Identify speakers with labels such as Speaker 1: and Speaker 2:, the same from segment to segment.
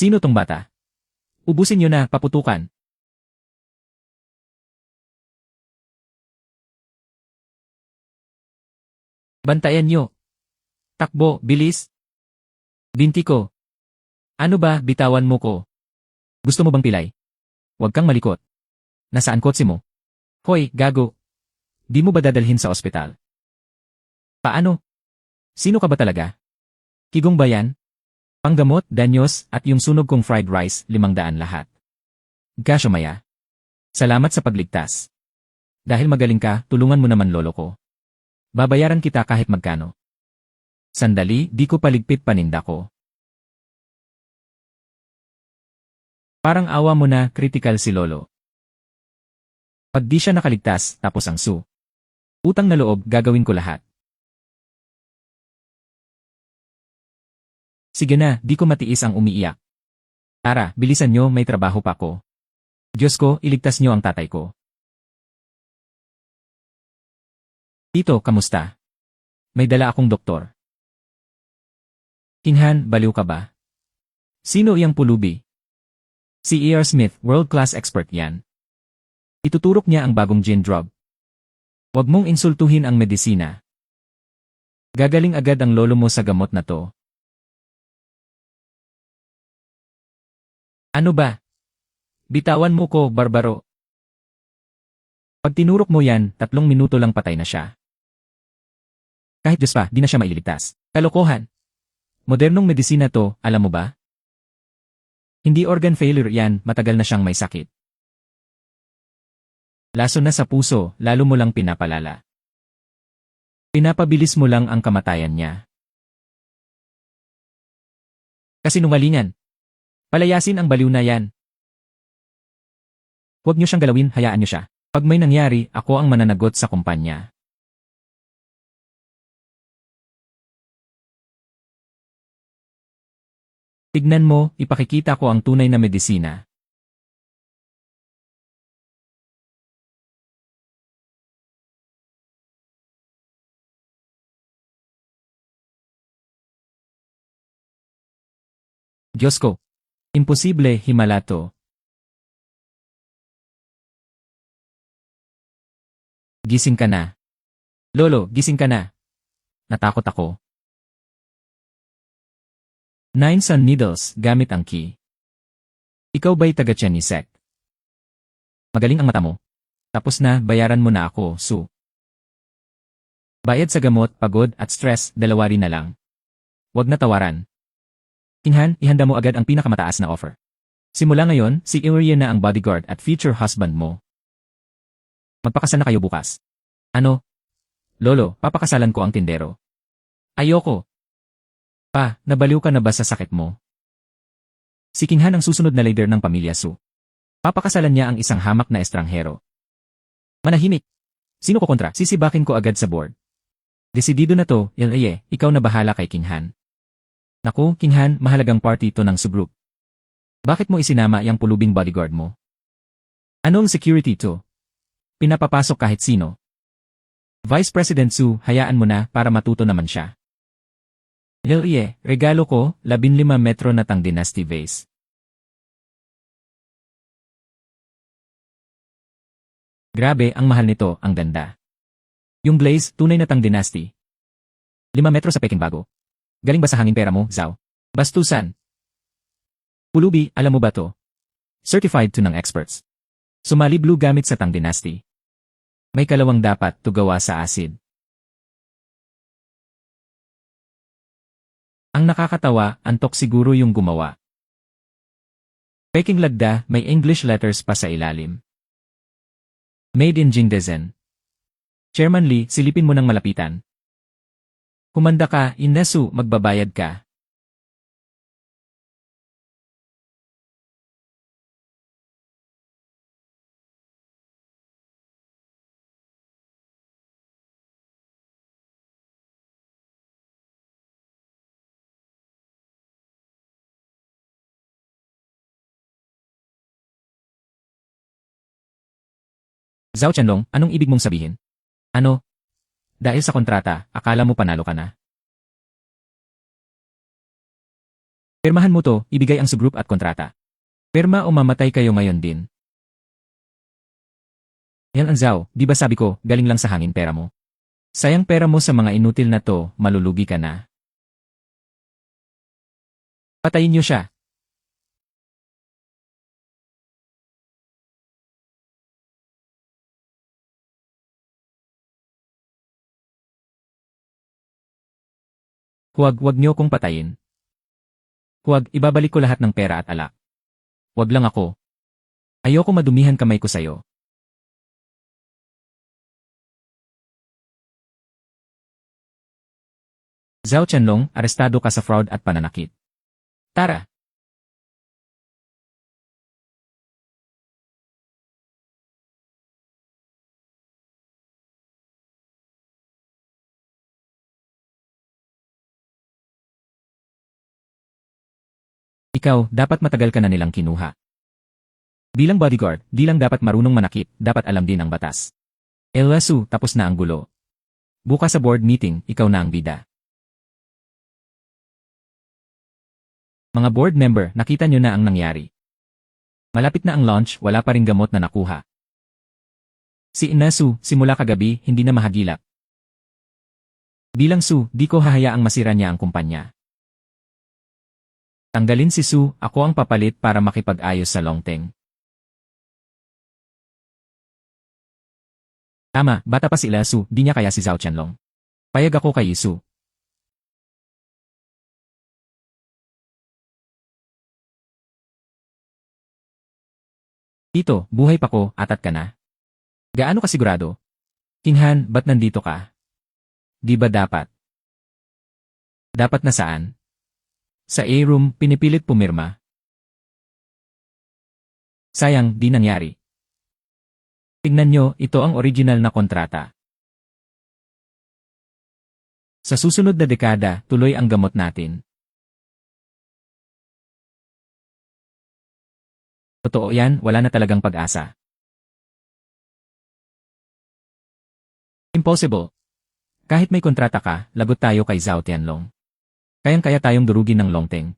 Speaker 1: Sino tong bata? Ubusin niyo na, paputukan. Bantayan niyo. Takbo, bilis. Binti ko. Ano ba, bitawan mo ko? Gusto mo bang pilay? Huwag kang malikot. Nasaan kotse mo? Hoy, gago. Di mo ba dadalhin sa ospital? Paano? Sino ka ba talaga? Kigong ba yan? Panggamot, danyos, at yung sunog kong fried rice, 500 lahat. Gasyo Maya. Salamat sa pagligtas. Dahil magaling ka, tulungan mo naman lolo ko. Babayaran kita kahit magkano. Sandali, di ko paligpit paninda ko. Parang awa mo na, critical si lolo. Pag di siya nakaligtas, tapos ang su. Utang na loob, gagawin ko lahat. Sige na, di ko matiis ang umiiyak. Tara, bilisan nyo, may trabaho pa ko. Diyos ko, iligtas nyo ang tatay ko. Tito, kamusta? May dala akong doktor. Kinhan, baliw ka ba? Sino iyang pulubi? Si E.R. Smith, world-class expert yan. Ituturok niya ang bagong gin drug. Huwag mong insultuhin ang medisina. Gagaling agad ang lolo mo sa gamot na to. Ano ba? Bitawan mo ko, barbaro. Pag tinurok mo yan, 3 minuto lang patay na siya. Kahit Diyos pa, di na siya maililigtas. Kalokohan. Modernong medisina to, alam mo ba? Hindi organ failure yan, matagal na siyang may sakit. Laso na sa puso, lalo mo lang pinapalala. Pinapabilis mo lang ang kamatayan niya. Kasinungalingan. Palayasin ang baliw na yan. Huwag niyo siyang galawin, hayaan niyo siya. Pag may nangyari, ako ang mananagot sa kumpanya. Tignan mo, ipakikita ko ang tunay na medisina. Diyos ko. Imposible, himala to. Gising ka na. Lolo, gising ka na. Natakot ako. 9 sun needles, gamit ang key. Ikaw ba'y taga-tiyan ni Sek? Magaling ang mata mo. Tapos na, bayaran mo na ako, Su. Bayad sa gamot, pagod, at stress, 2 rin na lang. Huwag na tawaran. Kinhan, ihanda mo agad ang pinakamataas na offer. Simula ngayon, si Ilya na ang bodyguard at future husband mo. Magpakasal na kayo bukas. Ano? Lolo, papakasalan ko ang tindero. Ayoko. Pa, nabaliw ka na ba sa sakit mo? Si Kinhan ang susunod na leader ng pamilya Su. Papakasalan niya ang isang hamak na estranghero. Manahimik. Sino ko kontra? Sisibakin ko agad sa board. Desidido na to, Ilya, ikaw na bahala kay Kinhan. Naku, Kinhan, mahalagang party ito ng subgroup. Bakit mo isinama yung pulubing bodyguard mo? Anong security to? Pinapapasok kahit sino. Vice President Su, hayaan mo na para matuto naman siya. Ilye, regalo ko, 15 metro na Tang Dynasty vase. Grabe, ang mahal nito, ang ganda. Yung glaze, tunay na Tang Dynasty. 5 metro sa Peking bago. Galing ba sa hangin pera mo, Zhao? Bastusan. Pulubi, alam mo ba to? Certified to ng experts. Sumali blue gamit sa Tang Dynasty. May kalawang dapat to gawa sa acid. Ang nakakatawa, antok siguro yung gumawa. Peking lagda, may English letters pa sa ilalim. Made in Jingdezhen. Chairman Lee, silipin mo ng malapitan. Kumanda ka, Inesu, magbabayad ka. Zhao Qianlong, anong ibig mong sabihin? Ano? Dahil sa kontrata, akala mo panalo ka na? Pirmahan mo to, ibigay ang subgroup at kontrata. Pirma o mamatay kayo ngayon din. Yan ang Zhao, di ba sabi ko, galing lang sa hangin pera mo. Sayang pera mo sa mga inutil na to, malulugi ka na. Patayin niyo siya. Huwag niyo kong patayin. Huwag, ibabalik ko lahat ng pera at alak. Huwag lang ako. Ayoko madumihan kamay ko sa'yo. Zhao Qianlong, arestado ka sa fraud at pananakit. Tara! Ikaw, dapat matagal ka na nilang kinuha. Bilang bodyguard, di lang dapat marunong manakit, dapat alam din ang batas. Elwasu, tapos na ang gulo. Bukas sa board meeting, ikaw na ang bida. Mga board member, nakita nyo na ang nangyari. Malapit na ang launch, wala pa ring gamot na nakuha. Si Inasu, simula kagabi, hindi na mahagilap. Bilang Su, di ko hahayaang masira niya ang kumpanya. Tanggalin si Su, ako ang papalit para makipag-ayos sa Longteng. Tama, bata pa si Su, di niya kaya si Zhao Qianlong. Payag ako kay Su. Tito, buhay pa ko, atat ka na. Gaano ka sigurado? Kinhan, ba't nandito ka? Di ba dapat? Dapat na saan? Sa A-room, pinipilit pumirma. Sayang, di nangyari. Tingnan nyo, ito ang original na kontrata. Sa susunod na dekada, tuloy ang gamot natin. Totoo yan, wala na talagang pag-asa. Impossible. Kahit may kontrata ka, lagot tayo kay Zhao Tianlong. Kayang-kaya tayong durugin ng Longteng.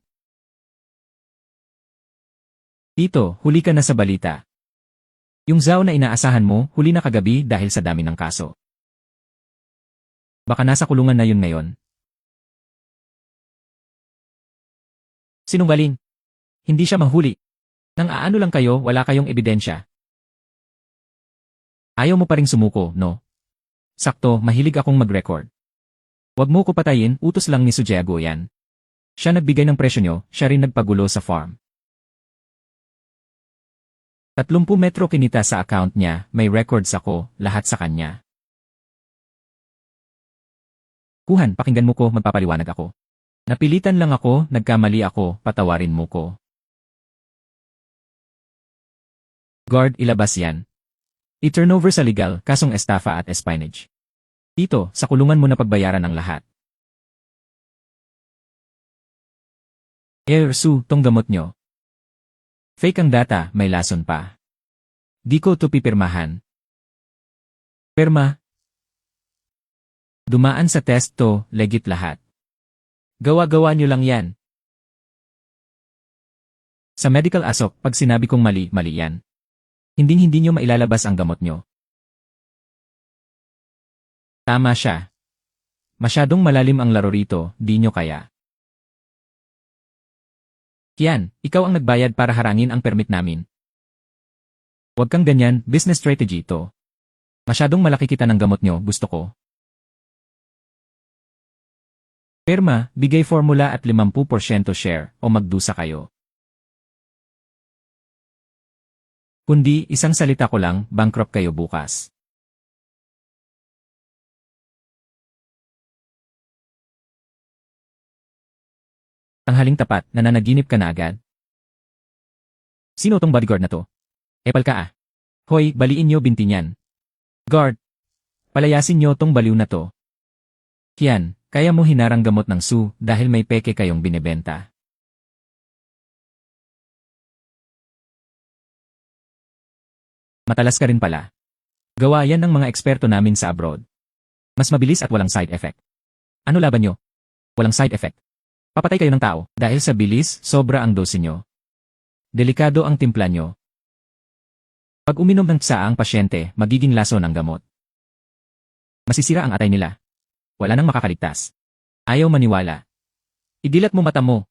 Speaker 1: Tito, huli ka na sa balita. Yung Zhao na inaasahan mo, huli na kagabi dahil sa dami ng kaso. Baka nasa kulungan na yun ngayon. Sinungaling. Hindi siya mahuli. Nang aano lang kayo, wala kayong ebidensya. Ayaw mo pa ring sumuko, no? Sakto, mahilig akong mag-record. Huwag mo ko patayin, utos lang ni Sujiago yan. Siya nagbigay ng presyo nyo, siya rin nagpagulo sa farm. 30 metro kinita sa account niya, may records ako, lahat sa kanya. Kuhan, pakinggan mo ko, magpapaliwanag ako. Napilitan lang ako, nagkamali ako, patawarin mo ko. Guard, ilabas yan. I-turnover sa legal, kasong estafa at espionage. Tito, sa kulungan mo na pagbayaran ang lahat. Su, tong gamot nyo. Fake ang data, may lason pa. Di ko to pipirmahan. Pirma. Dumaan sa test to, legit lahat. Gawa-gawa nyo lang yan. Sa medical asok, pag sinabi kong mali, mali yan. Hindi nyo mailalabas ang gamot nyo. Tama siya. Masyadong malalim ang laro rito, di nyo kaya. Kian, ikaw ang nagbayad para harangin ang permit namin. Huwag kang ganyan, business strategy to. Masyadong malaki kita ng gamot nyo, gusto ko. Pirma, bigay formula at 50% share o magdusa kayo. Kundi, isang salita ko lang, bankrupt kayo bukas. Tanghaling tapat, nananaginip ka na agad. Sino tong bodyguard na to? Epal ka ah. Hoy, baliin nyo binti niyan. Guard. Palayasin nyo tong baliw na to. Kian, kaya mo hinarang gamot ng Su dahil may peke kayong binebenta. Matalas ka rin pala. Gawa yan ng mga eksperto namin sa abroad. Mas mabilis at walang side effect. Ano laban nyo? Walang side effect. Papatay kayo ng tao dahil sa bilis, sobra ang dose nyo. Delikado ang timpla nyo. Pag uminom ng tsa ang pasyente, magiging lason ang gamot. Masisira ang atay nila. Wala nang makakaligtas. Ayaw maniwala. Idilat mo mata mo.